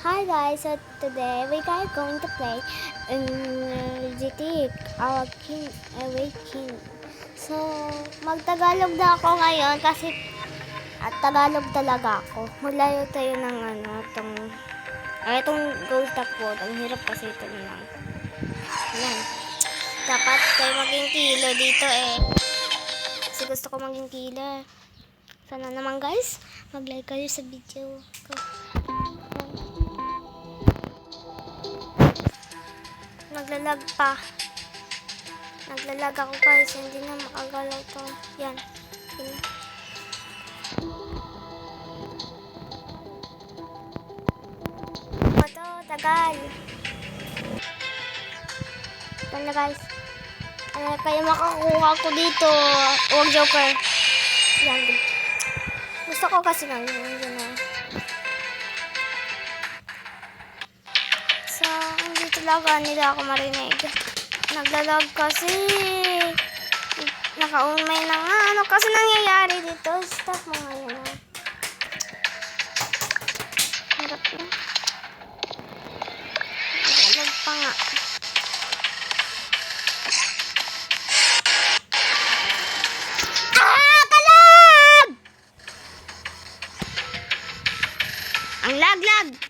Hi guys, so today we are going to play GTA Awakening. So, magtagalog na ako ngayon kasi at Tagalog talaga ako. Maglayo tayo ng itong gold tap po. Ang hirap kasi ito lang. Yan. Dapat tayo maging kilo dito eh. Kasi gusto ko maging kilo. Sana naman guys, mag-like kayo sa video ko. Naglalag pa. Naglalag ako guys. Hindi na makagalaw to. Yan. Ito, tagal. Ito na guys. Kaya makakuha ko dito. Huwag joker. Yan. Gusto ko kasi lang yun na. So, hindi talaga nila ako marinig. Naglalag kasi. Nakaumay na nga. Ano kasi nangyayari dito? Stop mo ngayon. Harap na. Naglalag pa nga. Kalag! Ang lag-lag!